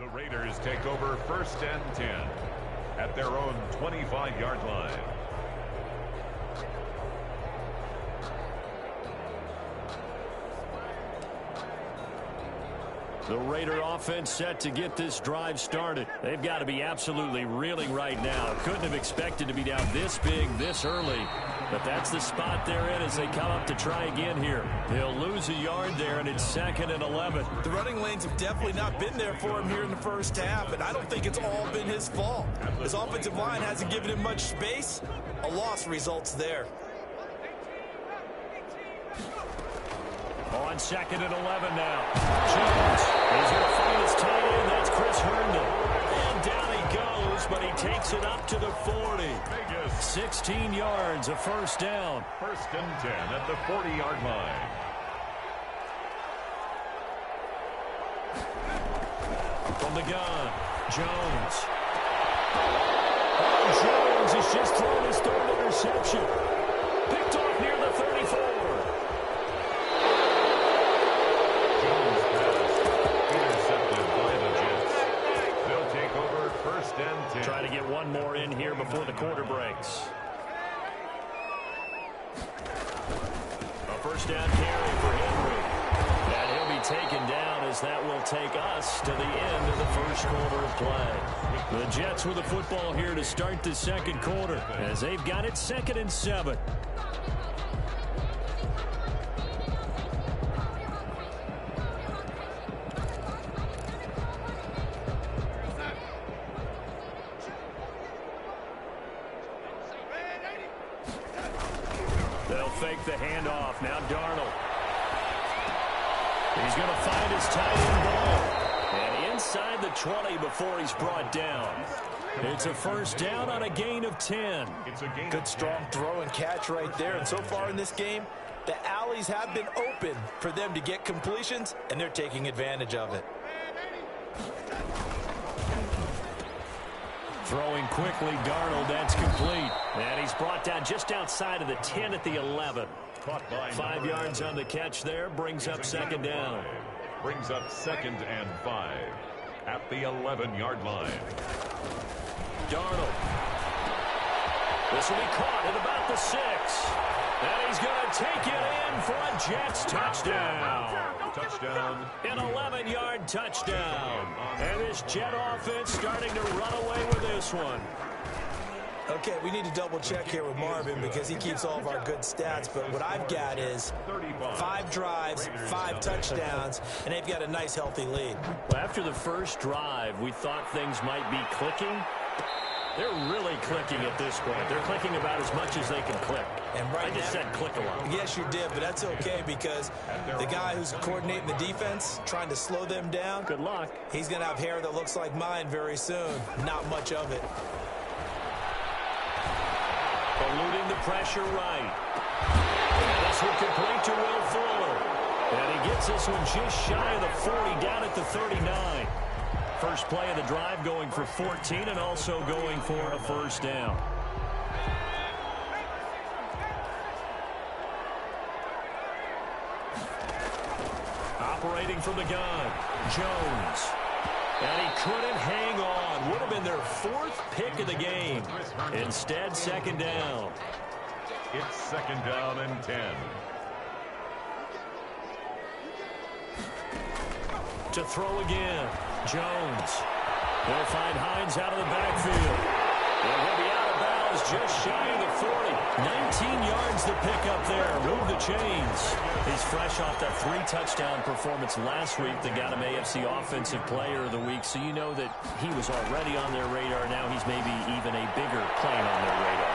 The Raiders take over 1st and 10 at their own 25-yard line. The Raider offense set to get this drive started. They've got to be absolutely reeling right now. Couldn't have expected to be down this big this early. But that's the spot they're in as they come up to try again here. They'll lose a yard there, and it's 2nd and 11. The running lanes have definitely not been there for him here in the first half, and I don't think it's all been his fault. His offensive line hasn't given him much space. A loss results there. On 2nd and 11 now. Jones is going to find his tight end. That's Chris Herndon. And down he goes, but he takes it up to the 40. 16 yards, a first down. 1st and 10 at the 40-yard line. From the gun, Jones. Oh, Jones has just thrown his 3rd interception. Picked off near the 34. Jones pass intercepted by the Jets. They'll take over 1st and 10. Try to get one more in here before the quarter breaks. A first down carry for Henry. And he'll be taken down as that will take us to the end of the first quarter of play. The Jets with the football here to start the 2nd quarter as they've got it 2nd and 7. They'll fake the handoff. Now Darnold. He's going to find his tight end ball. And inside the 20 before he's brought down. It's a first down on a gain of 10. Good strong throw and catch right there. And so far in this game, the alleys have been open for them to get completions, and they're taking advantage of it. Throwing quickly, Darnold, that's complete. And he's brought down just outside of the 10 at the 11. 5 yards on the catch there, brings up 2nd down. Brings up 2nd and 5 at the 11-yard line. Darnold. This will be caught at about the 6. And he's going to take it in for a Jets touchdown. Touchdown. An 11-yard touchdown. And this Jet offense starting to run away with this one. Okay, we need to double check here with Marvin because he keeps all of our good stats. But what I've got is 5 drives, 5 touchdowns, and they've got a nice, healthy lead. Well, after the first drive, we thought things might be clicking. They're really clicking at this point. They're clicking about as much as they can click. And right I just said click a lot. Yes, you did, but that's okay because the guy who's coordinating the defense, trying to slow them down. Good luck. He's going to have hair that looks like mine very soon. Not much of it. Eluding the pressure right. And this one complete to Will Fuller. And he gets this one just shy of the 40, down at the 39. First play of the drive going for 14 and also going for a first down. Operating from the gun, Jones. And he couldn't hang on. Would have been their 4th pick of the game. Instead, 2nd down. It's 2nd down and 10. To throw again, Jones. They'll find Hines out of the backfield. And he'll be out of bounds just shy of the 40. 19 yards to pick up there. Move the chains. He's fresh off that 3-touchdown performance last week that got him AFC Offensive Player of the Week. So you know that he was already on their radar. Now he's maybe even a bigger plane on their radar.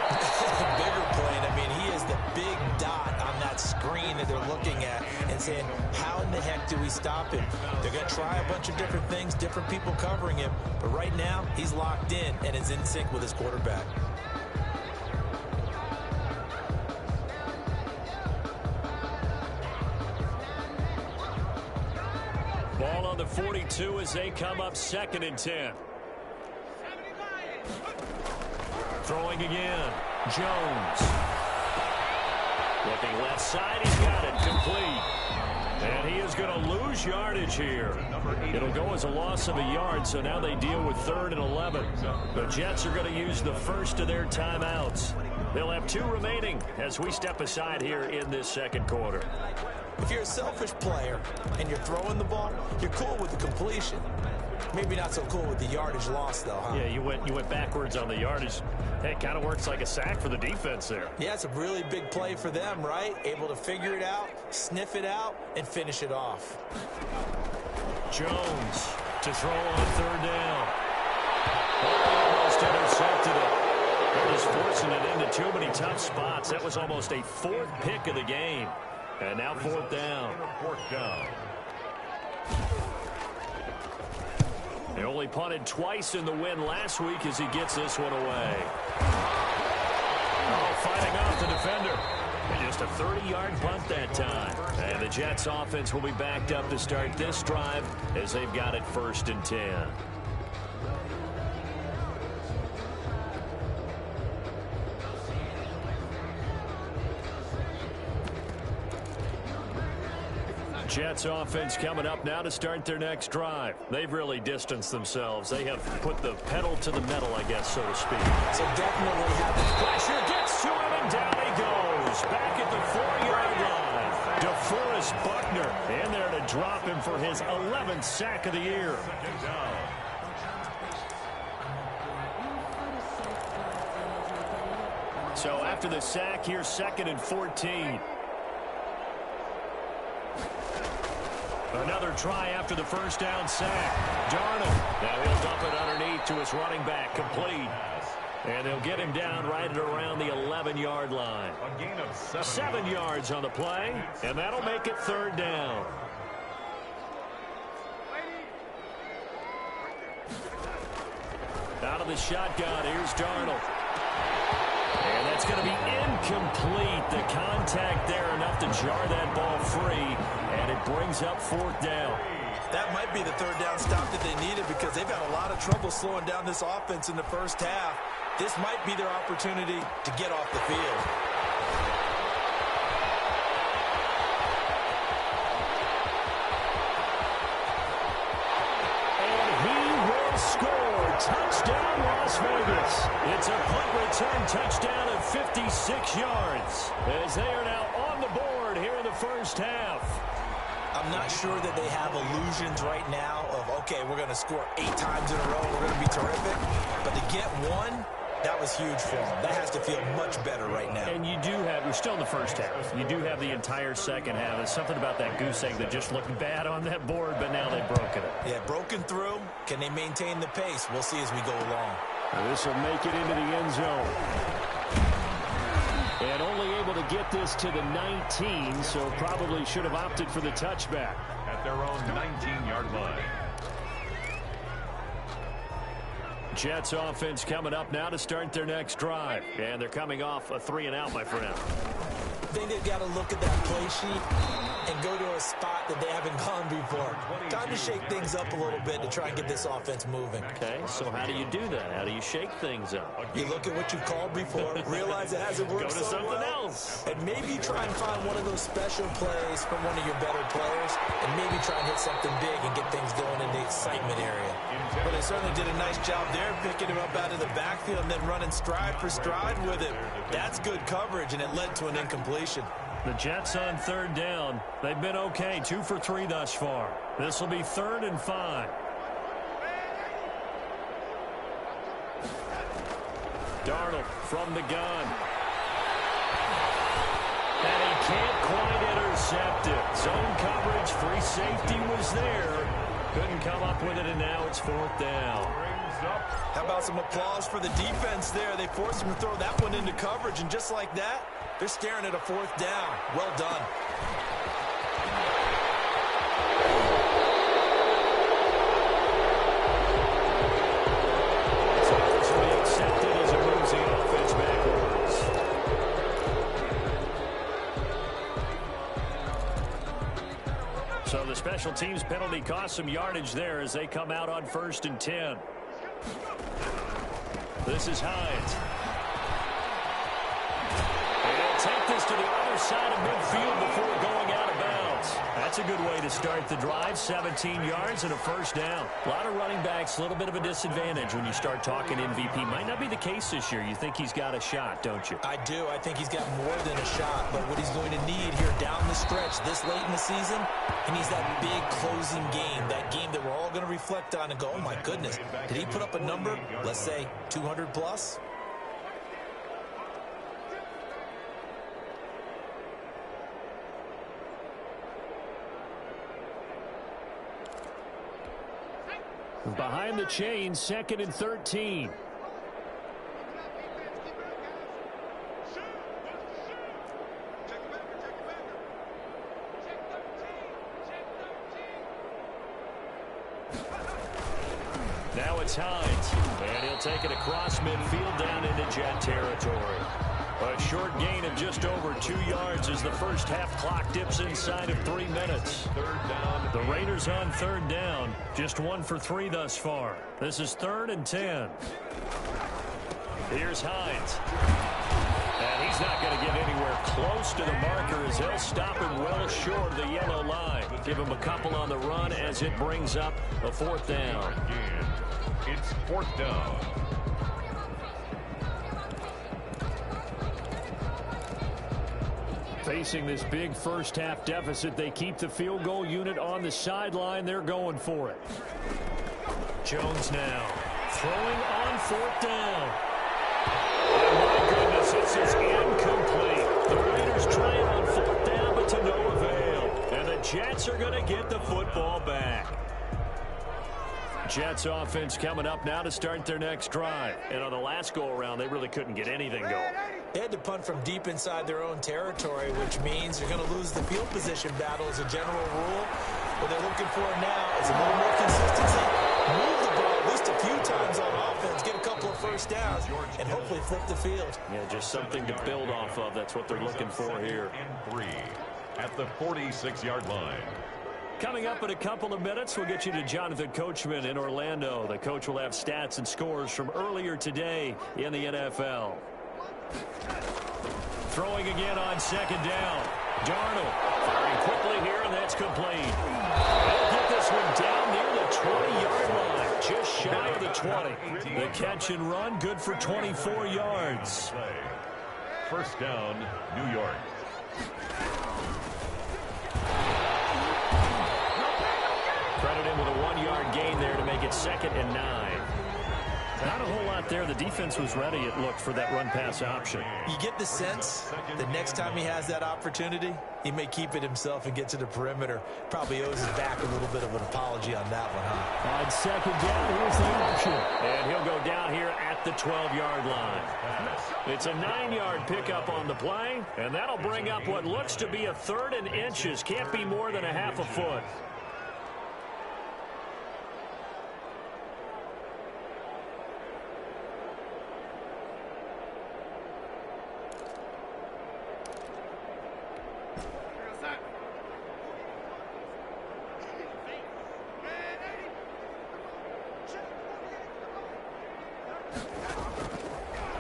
Bigger plane. I mean, he is the big dot on that screen that they're looking at and saying, how in the heck do we stop him? They're going to try a bunch of different things, different people covering him. But right now, he's locked in and is in sync with his quarterback. Ball on the 42 as they come up 2nd and 10. Throwing again. Jones. Looking left side. He's got it. Complete. And he is going to lose yardage here. It'll go as a loss of a yard, so now they deal with 3rd and 11. The Jets are going to use the first of their timeouts. They'll have 2 remaining as we step aside here in this second quarter. If you're a selfish player and you're throwing the ball, you're cool with the completion. Maybe not so cool with the yardage loss, though, huh? Yeah, you went backwards on the yardage. Hey, it kind of works like a sack for the defense there. Yeah, it's a really big play for them, right? Able to figure it out, sniff it out, and finish it off. Jones to throw on 3rd down. Almost intercepted it. They're just forcing it into too many tough spots. That was almost a 4th pick of the game. And now 4th down. They only punted twice in the win last week as he gets this one away. Oh, fighting off the defender. And just a 30-yard punt that time. And the Jets offense will be backed up to start this drive as they've got it 1st and 10. Jets offense coming up now to start their next drive. They've really distanced themselves. They have put the pedal to the metal, I guess, so to speak. So definitely having pressure gets to him, and down he goes. Back at the 4-yard line. DeForest Buckner in there to drop him for his 11th sack of the year. So after the sack, here's 2nd and 14. Another try after the 1st down sack. Darnold. Now he'll dump it underneath to his running back, complete. And they'll get him down right at around the 11-yard line. A gain of 7 yards on the play, and that'll make it 3rd down. Out of the shotgun, here's Darnold. And that's going to be incomplete. The contact there enough to jar that ball free. And it brings up 4th down. That might be the 3rd down stop that they needed because they've had a lot of trouble slowing down this offense in the first half. This might be their opportunity to get off the field. And he will score. Touchdown, Las Vegas. It's a punt return touchdown of 56 yards as they are now on the board here in the first half. I'm not sure that they have illusions right now of, okay, we're going to score 8 times in a row. We're going to be terrific. But to get one, that was huge for them. That has to feel much better right now. And you do have, we're still in the first half. You do have the entire second half. There's something about that goose egg that just looked bad on that board, but now they've broken it. Yeah, broken through. Can they maintain the pace? We'll see as we go along. This will make it into the end zone. And only able to get this to the 19, so probably should have opted for the touchback. At their own 19-yard line. Jets offense coming up now to start their next drive. And they're coming off a 3-and-out, my friend. I think they've got to look at that play sheet and go to a spot that they haven't gone before. Time to shake things up a little bit to try and get this offense moving. Okay, so how do you do that? How do you shake things up? You look at what you've called before, realize it hasn't worked Go to so something well, else. and maybe try and find one of those special plays from one of your better players, and maybe try and hit something big and get things going in the excitement area. But they certainly did a nice job there, picking him up out of the backfield and then running stride for stride with it. That's good coverage, and it led to an incompletion. The Jets on 3rd down. They've been okay, 2 for 3 thus far. This will be 3rd and 5. Darnold from the gun. And he can't quite intercept it. Zone coverage, free safety was there. Couldn't come up with it, and now it's 4th down. How about some applause for the defense there? They forced him to throw that one into coverage, and just like that, they're staring at a 4th down. Well done. So this will be accepted as it moves the offense backwards. So the special teams penalty cost some yardage there as they come out on 1st and 10. This is Hines. And he'll take this to the other side of midfield before going out of bounds. yards. That's a good way to start the drive. 17 yards and a first down. A lot of running backs, a little bit of a disadvantage when you start talking MVP. Might not be the case this year. You think he's got a shot, don't you? I do. I think he's got more than a shot. But what he's going to need here down the stretch this late in the season, he needs that big closing game, that game that we're all going to reflect on and go, oh, my goodness, did he put up a number, let's say 200 plus? Behind the chains, 2nd and 13. Now it's Hines, and he'll take it across midfield down into Jet territory. A short gain of just over 2 yards as the first half clock dips inside of 3 minutes. The Raiders on 3rd down, just 1 for 3 thus far. This is 3rd and 10. Here's Hines. And he's not going to get anywhere close to the marker as they'll stop him well short of the yellow line. Give him a couple on the run as it brings up a 4th down. It's 4th down. Facing this big first half deficit, they keep the field goal unit on the sideline. They're going for it. Jones now throwing on 4th down. And my goodness, this is incomplete. The Raiders try it on 4th down, but to no avail. And the Jets are going to get the football back. Jets offense coming up now to start their next drive. And on the last go-around, they really couldn't get anything going. They had to punt from deep inside their own territory, which means they're going to lose the field position battle as a general rule. What they're looking for now is a little more consistency. Move the ball at least a few times on offense, get a couple of first downs, and hopefully flip the field. Yeah, just something to build off of. That's what they're looking for here. And 3 at the 46-yard line. Coming up in a couple of minutes, we'll get you to Jonathan Coachman in Orlando. The coach will have stats and scores from earlier today in the NFL. Throwing again on 2nd down. Darnold firing quickly here, and that's complete. They'll get this one down near the 20-yard line, just shy of the 20. The catch and run, good for 24 yards. 1st down, New York. Credit him with a 1-yard gain there to make it 2nd and 9. Not a whole lot there. The defense was ready, it looked, for that run-pass option. You get the sense that next time he has that opportunity, he may keep it himself and get to the perimeter. Probably owes his back a little bit of an apology on that one, huh? On 2nd down, here's the option. And he'll go down here at the 12-yard line. It's a 9-yard pickup on the play, and that'll bring up what looks to be a 3rd and inches. Can't be more than a half a foot.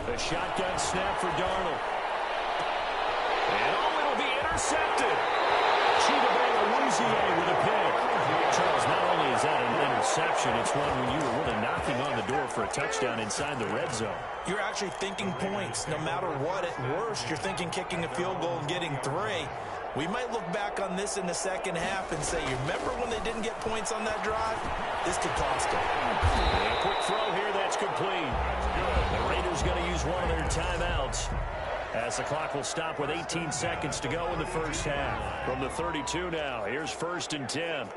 A shotgun snap for Darnold. And it'll be intercepted. Chidobe with a pick. Charles, not only is that an interception, it's one when you were really knocking on the door for a touchdown inside the red zone. You're actually thinking points. No matter what, at worst, you're thinking kicking a field goal and getting 3. We might look back on this in the second half and say, you remember when they didn't get points on that drive? This could cost them. A quick throw here, that's complete. The Raiders going to use one of their timeouts as the clock will stop with 18 seconds to go in the first half. From the 32 now, here's 1st and 10.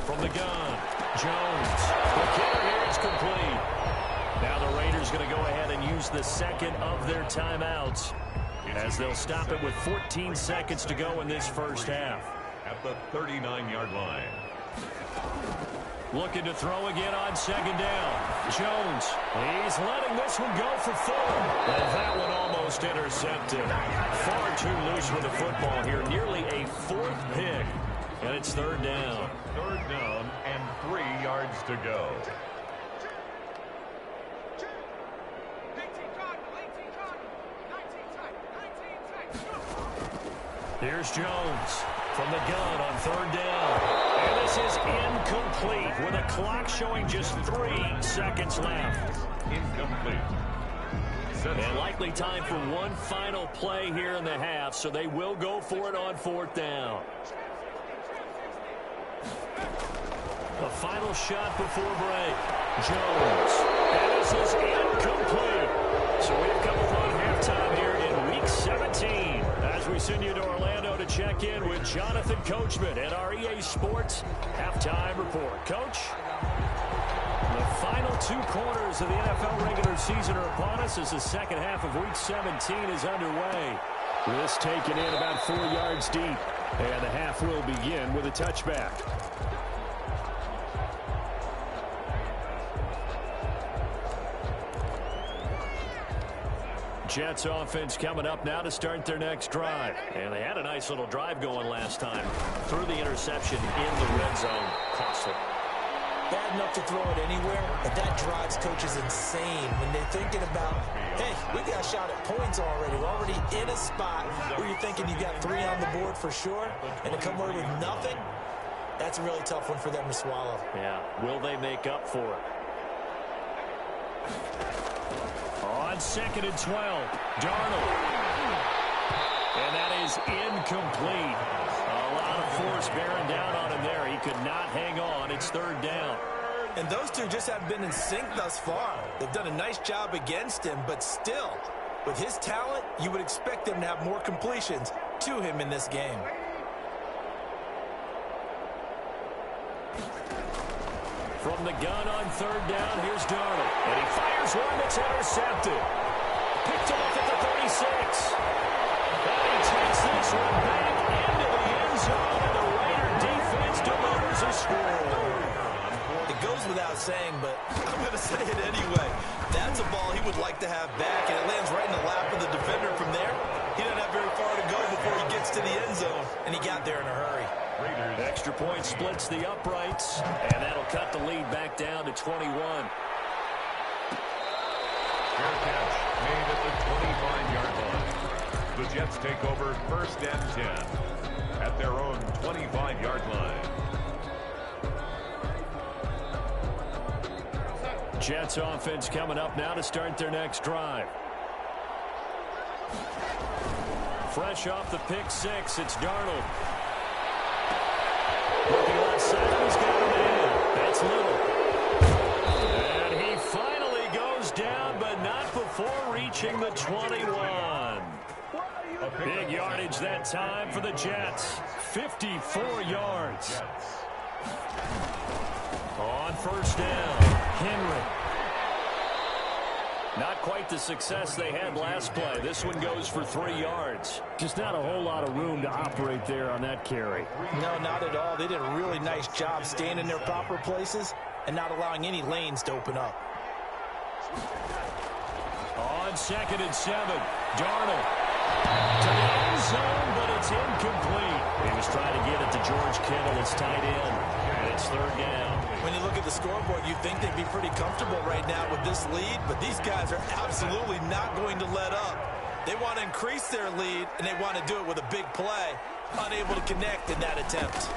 From the gun, Jones. The kicker here is complete. Now the Raiders going to go ahead and use the second of their timeouts as they'll stop it with 14 seconds to go in this first half. At the 39-yard line. Looking to throw again on 2nd down. Jones, he's letting this one go for 4. And that one almost intercepted. Far too loose with the football here. Nearly a 4th pick. And it's 3rd down. 3rd down and 3 yards to go. Here's Jones from the gun on third down. And this is incomplete with a clock showing just 3 seconds left. Incomplete. And likely time for one final play here in the half, so they will go for it on fourth down. The final shot before break. Jones. And this is incomplete. So we've come upon halftime here in Week 17. As we send you to Orlando to check in with Jonathan Coachman at our EA Sports Halftime Report. Coach? The final 2 quarters of the NFL regular season are upon us as the second half of Week 17 is underway. This taken in about 4 yards deep. And the half will begin with a touchback. Jets offense coming up now to start their next drive. And they had a nice little drive going last time. Threw the interception in the red zone. Costly. Bad enough to throw it anywhere, but that drives coaches insane when they're thinking about, hey, we got a shot at points already. We're already in a spot where you're thinking you got 3 on the board for sure, and to come away with nothing, that's a really tough one for them to swallow. Yeah, will they make up for it? On 2nd and 12, Darnold. And that is incomplete. A lot of force bearing down on him there. He could not hang on. It's 3rd down. And those two just have been in sync thus far. They've done a nice job against him, but still, with his talent, you would expect them to have more completions to him in this game. From the gun on 3rd down, here's Darnold. And he fires one that's intercepted. Picked off at the 36. And he takes this one back into the end zone, and the Raider defense delivers a score. It goes without saying, but I'm going to say it anyway. That's a ball he would like to have back, and it lands right in the lap of the defender from there. He doesn't have very far to go before he gets to the end zone, and he got there in a hurry. Extra point splits the uprights, and that'll cut the lead back down to 21. Fair catch made at the 25-yard line. The Jets take over 1st and 10 at their own 25-yard line. Jets offense coming up now to start their next drive. Fresh off the pick 6, it's Darnold. Looking on side, he's got a man. That's Little. And he finally goes down, but not before reaching the 21. Big yardage that time for the Jets. 54 yards. On 1st down, Henry. Not quite the success they had last play. This one goes for 3 yards. Just not a whole lot of room to operate there on that carry. No, not at all. They did a really nice job staying in their proper places and not allowing any lanes to open up. On 2nd and 7, Darnold. To the end zone, but it's incomplete. He was trying to get it to George Kittle. It's tight end, and it's 3rd down. When you look at the scoreboard, you'd think they'd be pretty comfortable right now with this lead, but these guys are absolutely not going to let up. They want to increase their lead, and they want to do it with a big play. Unable to connect in that attempt.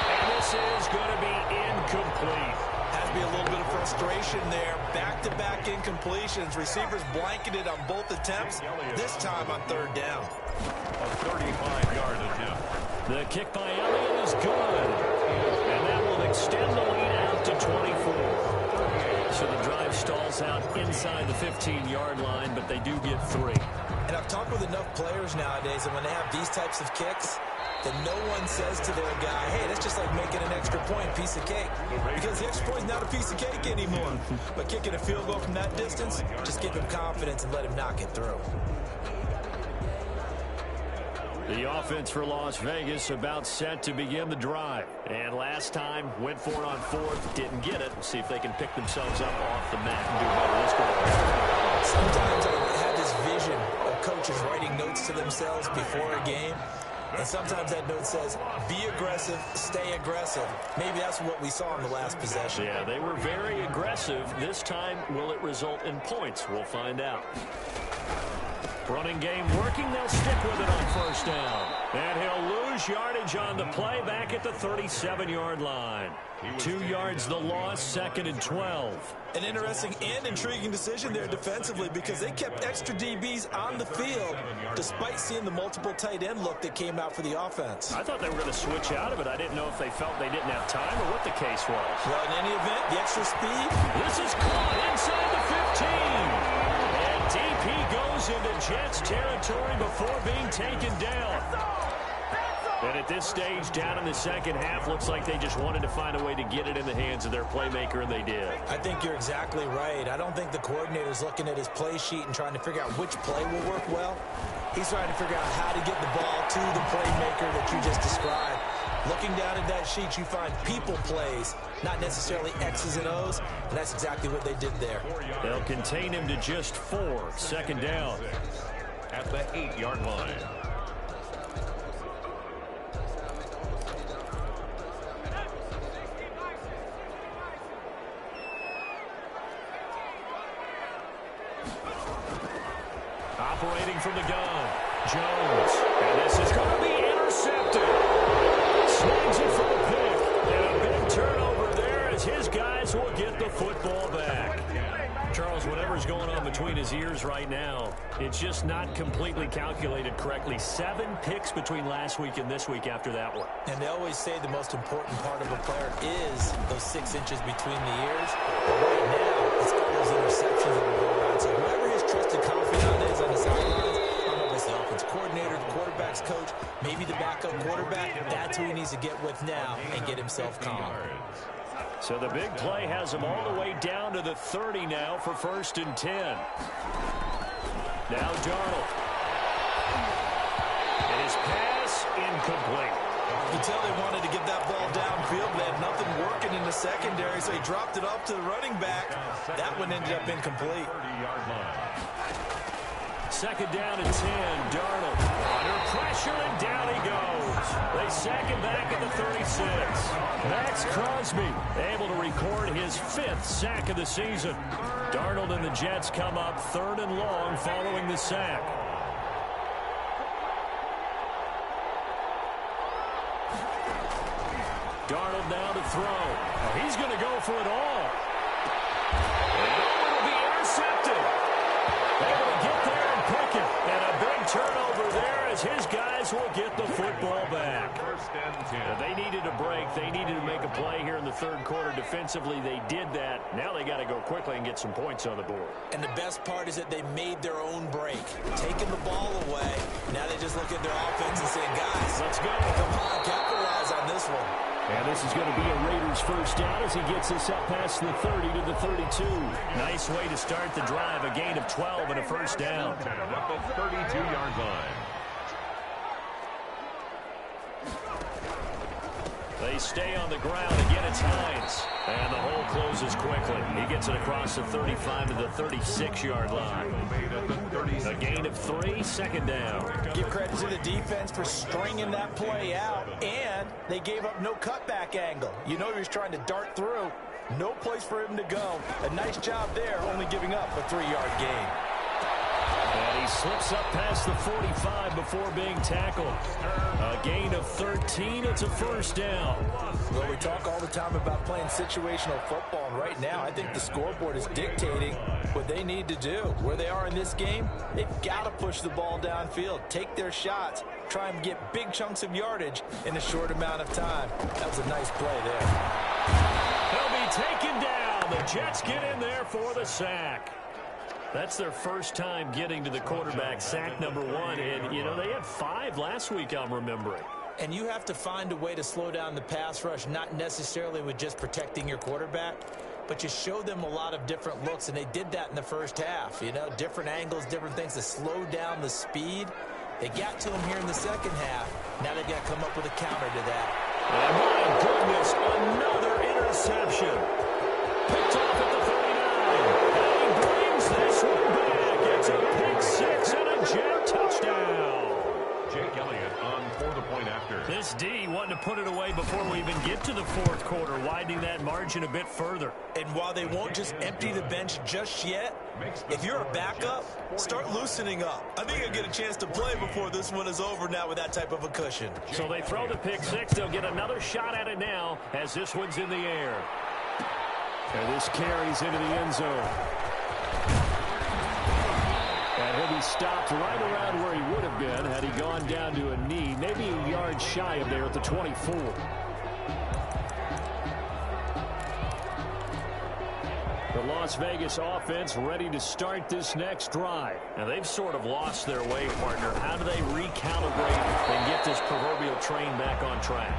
And this is going to be incomplete. Has to be a little bit of frustration there. Back-to-back incompletions. Receivers blanketed on both attempts, this time on 3rd down. A 35-yard attempt. The kick by Elliott is good. And that will extend the lead out to 24. So the drive stalls out inside the 15-yard line, but they do get 3. And I've talked with enough players nowadays, and when they have these types of kicks, that no one says to their guy, hey, that's just like making an extra point, piece of cake. Because the extra point is not a piece of cake anymore. But kicking a field goal from that distance, just give him confidence and let him knock it through. The offense for Las Vegas about set to begin the drive. And last time, went for it on 4th, didn't get it. See if they can pick themselves up off the mat and do better this go. Sometimes I have this vision of coaches writing notes to themselves before a game. And sometimes that note says, be aggressive, stay aggressive. Maybe that's what we saw in the last possession. Yeah, they were very aggressive. This time, will it result in points? We'll find out. Running game working. They'll stick with it on first down. And he'll lose yardage on the play back at the 37-yard line. 2 yards the loss, 2nd and 12. An interesting and intriguing decision there defensively because they kept extra DBs on the field despite seeing the multiple tight end look that came out for the offense. I thought they were going to switch out of it. I didn't know if they felt they didn't have time or what the case was. Well, in any event, the extra speed. This is caught inside the 15. And DP goes into Jets territory before being taken down. And at this stage, down in the second half, looks like they just wanted to find a way to get it in the hands of their playmaker, and they did. I think you're exactly right. I don't think the coordinator's looking at his play sheet and trying to figure out which play will work well. He's trying to figure out how to get the ball to the playmaker that you just described. Looking down at that sheet, you find people plays, not necessarily X's and O's, and that's exactly what they did there. They'll contain him to just 4, 2nd down. At the 8-yard line. Operating from the gun, Jones. And this is going to be intercepted. Snags it for a pick. And a big turnover there as his guys will get the football back. Charles, whatever's going on between his ears right now, it's just not completely calculated correctly. 7 picks between last week and this week after that one. And they always say the most important part of a player is those 6 inches between the ears. But right now, it's got those interceptions that are going on. So whoever his trusted confidant is on the sidelines, I don't know if it's the offense coordinator, the quarterback's coach, maybe the backup quarterback, that's who he needs to get with now and get himself calm. So the big play has him all the way down to the 30 now for 1st and 10. Now Darnold. And his pass incomplete. You tell they wanted to get that ball downfield. They had nothing working in the secondary, so he dropped it up to the running back. That one ended up incomplete. 2nd down and 10. Darnold under pressure, and down he goes. They sack him back at the 36. Max Crosby able to record his 5th sack of the season. Darnold and the Jets come up 3rd and long following the sack. Darnold now to throw. He's going to go for it all. And it will be intercepted. Able to get there and pick it. And a big turnover there as his guys will get the football back. Now, they needed a break. They needed to make a play here in the 3rd quarter defensively. They did that. Now they got to go quickly and get some points on the board. And the best part is that they made their own break. Taking the ball away. Now they just look at their offense and saying, guys, let's go. Come on, capitalize on this one. And this is going to be a Raiders 1st down as he gets this up past the 30 to the 32. Nice way to start the drive. A gain of 12 and a 1st down. At the 32-yard line. They stay on the ground. Again, it's Hines. And the hole closes quickly. He gets it across the 35 to the 36-yard line. A gain of 3, 2nd down. Give credit to the defense for stringing that play out, and they gave up no cutback angle. You know he was trying to dart through. No place for him to go. A nice job there, only giving up a 3-yard gain. And he slips up past the 45 before being tackled. A gain of 13. It's a 1st down. Well, we talk all the time about playing situational football, and right now I think the scoreboard is dictating what they need to do. Where they are in this game, they've got to push the ball downfield, take their shots, try and get big chunks of yardage in a short amount of time. That was a nice play there. He'll be taken down. The Jets get in there for the sack. That's their first time getting to the quarterback, sack number 1. And, you know, they had 5 last week, I'm remembering. And you have to find a way to slow down the pass rush, not necessarily with just protecting your quarterback, but you show them a lot of different looks, and they did that in the first half. You know, different angles, different things to slow down the speed. They got to him here in the second half. Now they've got to come up with a counter to that. And my goodness, another interception. Picked off at the 39. And he brings this one back. It's a pick 6 and a Jet touchdown. Jake Elliott on for the point after. This D wanting to put it away before we even get to the fourth quarter, widening that margin a bit further. And while they won't just empty the bench just yet, if you're a backup, start loosening up. I think you'll get a chance to play before this one is over now with that type of a cushion. So they throw the pick six. They'll get another shot at it now as this one's in the air. And this carries into the end zone. And he'll be stopped right around where he would have been had he gone down to a knee, maybe a yard shy of there at the 24. The Las Vegas offense ready to start this next drive. Now, they've sort of lost their way, partner. How do they recalibrate and get this proverbial train back on track?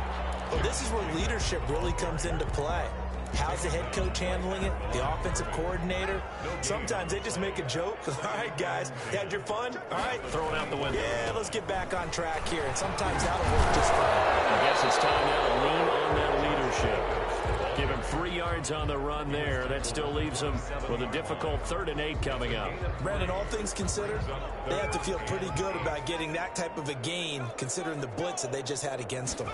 Well, this is where leadership really comes into play. How's the head coach handling it? The offensive coordinator? Sometimes they just make a joke. All right, guys, you had your fun? All right. Throw it out the window. Yeah, let's get back on track here. And sometimes that'll work just fine. I guess it's time now to lean on that leadership. Give him 3 yards on the run there. That still leaves him with a difficult 3rd and 8 coming up. Brandon, all things considered, they have to feel pretty good about getting that type of a gain considering the blitz that they just had against them.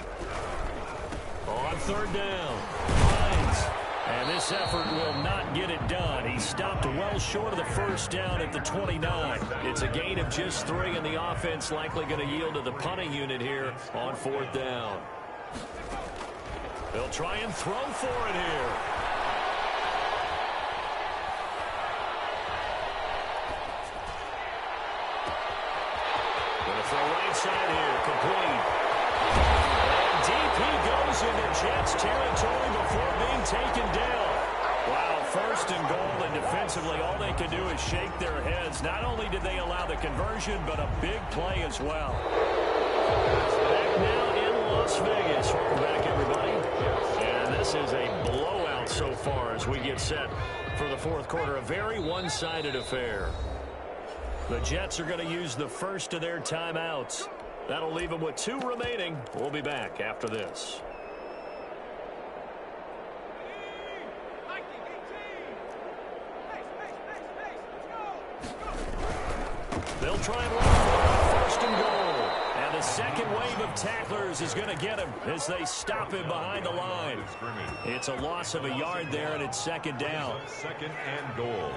On 3rd down, Hines. And this effort will not get it done. He stopped well short of the first down at the 29. It's a gain of just 3, and the offense likely going to yield to the punting unit here on 4th down. They'll try and throw for it here. Going to throw right side here, complete. Deep he goes into Jets territory before being taken down. Wow, 1st and goal, and defensively all they can do is shake their heads. Not only did they allow the conversion, but a big play as well. Back now in Las Vegas. Welcome back, everybody. And this is a blowout so far as we get set for the fourth quarter. A very one-sided affair. The Jets are going to use the first of their timeouts. That'll leave them with 2 remaining. We'll be back after this. They'll try and run for 1st and goal. And the second wave of tacklers is going to get him as they stop him behind the line. It's a loss of a yard there, and it's 2nd down. 2nd and goal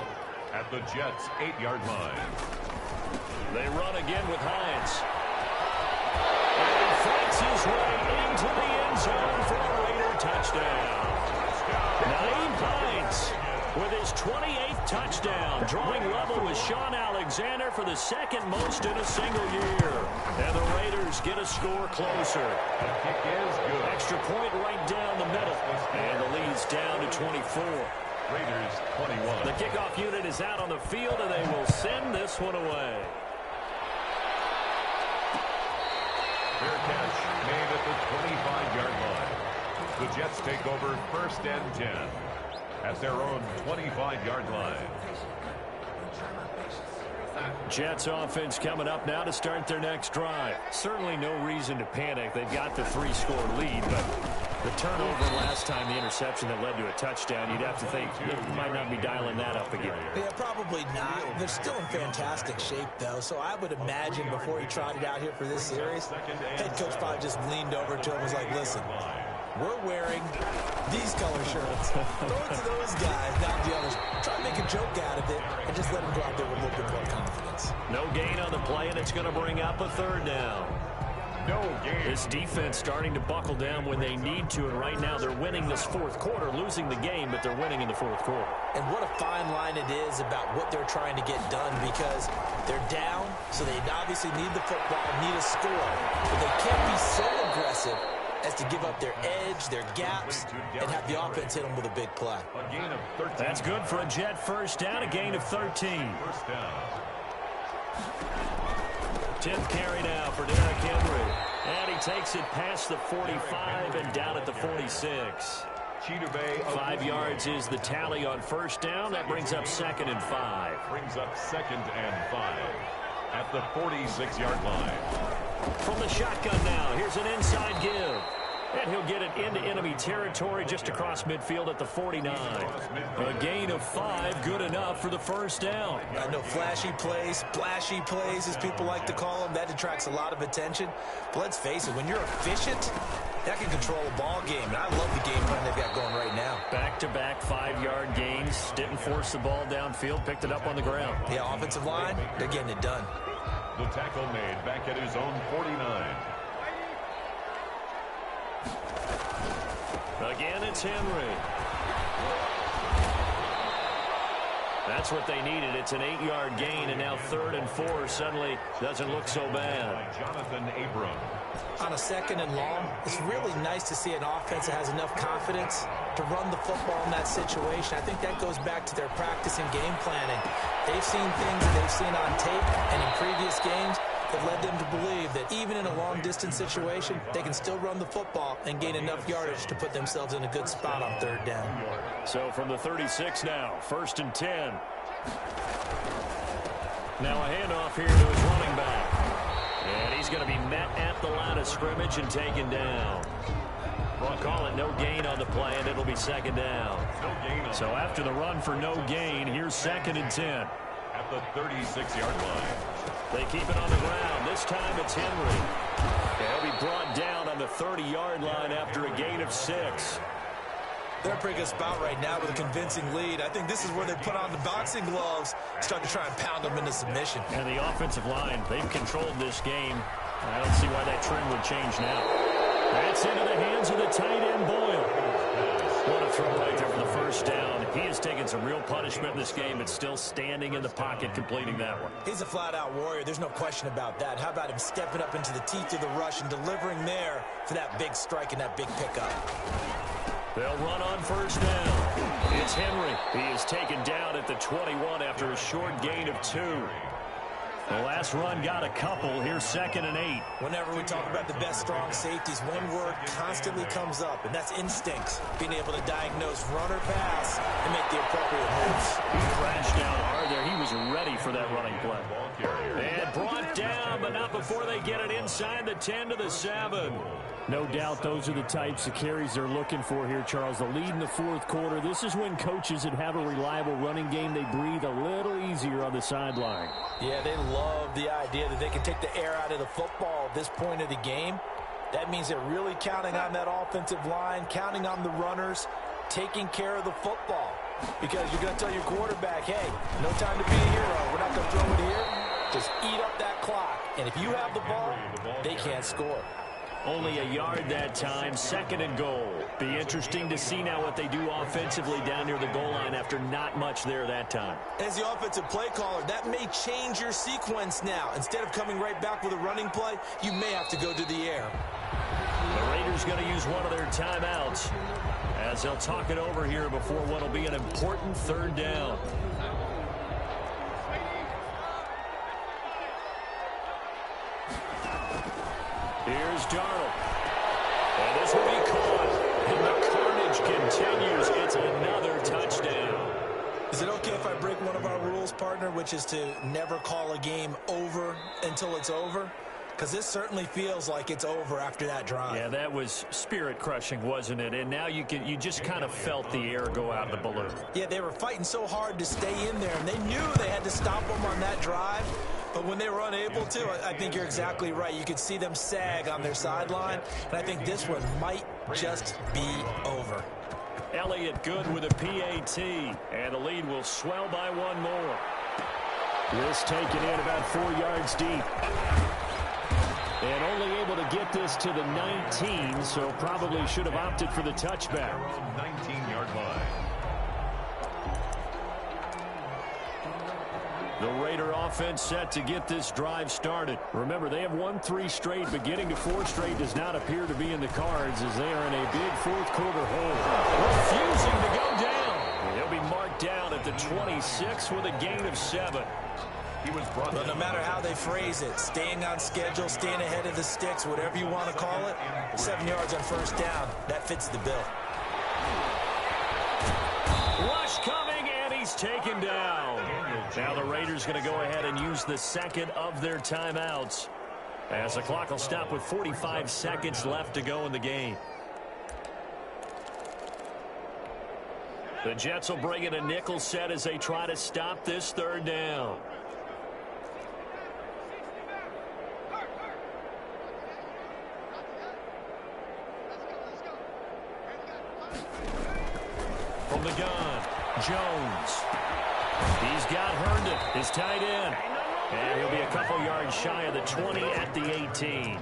at the Jets' 8-yard line. They run again with Hines. And he fights his way into the end zone for a Raider touchdown. Naeem Hines with his 28th touchdown, drawing level with Sean Alexander for the 2nd most in a single year. And the Raiders get a score closer. The kick is good. Extra point right down the middle. And the lead's down to 24. Raiders 21. The kickoff unit is out on the field, and they will send this one away. Fair catch made at the 25-yard line. The Jets take over 1st and 10 at their own 25-yard line. Jets offense coming up now to start their next drive. Certainly no reason to panic. They've got the 3-score lead, but the turnover last time, the interception that led to a touchdown, you'd have to think you might not be dialing that up again. Yeah, probably not. They're still in fantastic shape, though, so I would imagine before he trotted out here for this series, head coach probably just leaned over to him and was like, listen, we're wearing these color shirts. Throw it to those guys, not the others. Try to make a joke out of it and just let them go out there with a little bit more confidence. No gain on the play, and it's going to bring up a 3rd down. No gain. This defense starting to buckle down when they need to, and right now they're winning this fourth quarter, losing the game, but they're winning in the fourth quarter. And what a fine line it is about what they're trying to get done, because they're down, so they obviously need the football, need a score, but they can't be so aggressive as to give up their edge, their gaps, and have the offense hit them with a big play. A gain of 13. That's good for a Jet 1st down, a gain of 13. 1st down. 10th carry now for Derrick Henry. And he takes it past the 45 and down at the 46. 5 yards is the tally on 1st down. That brings up 2nd and 5. Brings up 2nd and 5 at the 46-yard line. From the shotgun now, here's an inside give. And he'll get it into enemy territory just across midfield at the 49. A gain of 5, good enough for the 1st down. I know flashy plays, splashy plays, as people like to call them, that attracts a lot of attention. But let's face it, when you're efficient, that can control a ball game. And I love the game plan they've got going right now. Back-to-back 5-yard gains. Didn't force the ball downfield. Picked it up on the ground. Yeah, offensive line, they're getting it done. The tackle made back at his own 49. Again, it's Henry. That's what they needed. It's an 8-yard gain, and now 3rd and 4 suddenly doesn't look so bad. Jonathan Abram. On a 2nd and long, it's really nice to see an offense that has enough confidence to run the football in that situation. I think that goes back to their practice and game planning. They've seen things that they've seen on tape and in previous games that led them to believe that even in a long-distance situation, they can still run the football and gain enough yardage to put themselves in a good spot on 3rd down. So from the 36 now, 1st and 10. Now a handoff here to his running back. And he's going to be met at the line of scrimmage and taken down. We'll call it no gain on the play, and it'll be 2nd down. So after the run for no gain, here's 2nd and 10. At the 36-yard line. They keep it on the ground. This time it's Henry. He'll be brought down on the 30-yard line after a gain of 6. They're in a pretty good spot right now with a convincing lead. I think this is where they put on the boxing gloves, start to try and pound them into submission. And the offensive line, they've controlled this game. I don't see why that trend would change now. That's into the hands of the tight end, Boyle. What a throw right there for the 1st down. He has taken some real punishment in this game, but still standing in the pocket completing that one. He's a flat-out warrior. There's no question about that. How about him stepping up into the teeth of the rush and delivering there for that big strike and that big pickup? They'll run on 1st down. It's Henry. He is taken down at the 21 after a short gain of 2. The last run got a couple. Here's 2nd and 8. Whenever we talk about the best strong safeties, one word constantly comes up, and that's instincts. Being able to diagnose run or pass and make the appropriate moves. He crashed down hard there. He was ready for that running play. And brought down, but not before they get it inside the 10 to the 7. No doubt those are the types of carries they're looking for here, Charles. The lead in the 4th quarter. This is when coaches that have a reliable running game, they breathe a little easier on the sideline. Yeah, they love the idea that they can take the air out of the football at this point of the game. That means they're really counting on that offensive line, counting on the runners, taking care of the football. Because you're going to tell your quarterback, hey, no time to be a hero. We're not going to throw it here. Just eat up that clock. And if you have the ball, they can't score. Only a yard that time, 2nd and goal. Be interesting to see now what they do offensively down near the goal line after not much there that time. As the offensive play caller, that may change your sequence now. Instead of coming right back with a running play, you may have to go to the air. The Raiders going to use one of their timeouts as they'll talk it over here before what will be an important 3rd down. Here's Darnold. And this will be caught. And the carnage continues. It's another touchdown. Is it okay if I break one of our rules, partner, which is to never call a game over until it's over? Because this certainly feels like it's over after that drive. Yeah, that was spirit-crushing, wasn't it? And now you just kind of felt the air go out of the balloon. Yeah, they were fighting so hard to stay in there, and they knew they had to stop them on that drive. But when they were unable to, I think you're exactly right. You could see them sag on their sideline, and I think this one might just be over. Elliott good with a PAT, and the lead will swell by one more. This taken in about 4 yards deep. And only able to get this to the 19, so probably should have opted for the touchback. 19-yard line. The Raider offense set to get this drive started. Remember, they have won 3 straight, but getting to 4 straight does not appear to be in the cards as they are in a big 4th quarter hole. Refusing to go down. And he'll be marked down at the 26 with a gain of 7. He was brought But no matter how they phrase it, staying on schedule, staying ahead of the sticks, whatever you want to call it, 7 yards on 1st down, that fits the bill. Rush coming, and he's taken down. Now the Raiders going to go ahead and use the 2nd of their timeouts as the clock will stop with 45 seconds left to go in the game. The Jets will bring in a nickel set as they try to stop this 3rd down. the gun. Jones. He's got Herndon, his tight end. And he'll be a couple yards shy of the 20 at the 18.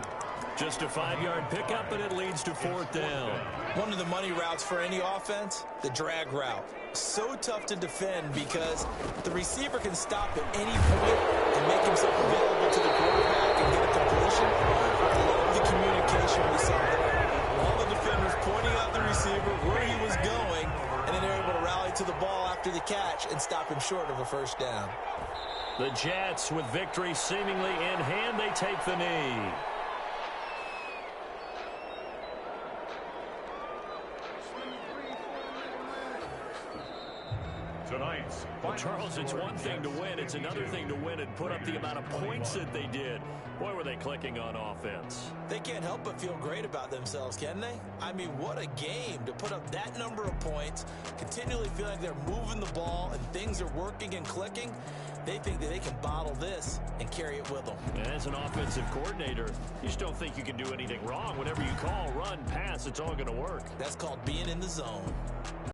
Just a 5-yard pickup, and it leads to 4th down. One of the money routes for any offense, the drag route. So tough to defend because the receiver can stop at any point and make himself available to the quarterback and get a completion. I love the communication we saw there. All the defenders pointing out the receiver where he was going, and then they're able to rally to the ball after the catch and stop him short of a 1st down. The Jets, with victory seemingly in hand, they take the knee. Well, Charles, it's one thing to win. It's another thing to win and put up the amount of points that they did. Boy, were they clicking on offense. They can't help but feel great about themselves, can they? I mean, what a game to put up that number of points, continually feel like they're moving the ball and things are working and clicking. They think that they can bottle this and carry it with them. And as an offensive coordinator, you just don't think you can do anything wrong. Whatever you call, run, pass, it's all going to work. That's called being in the zone.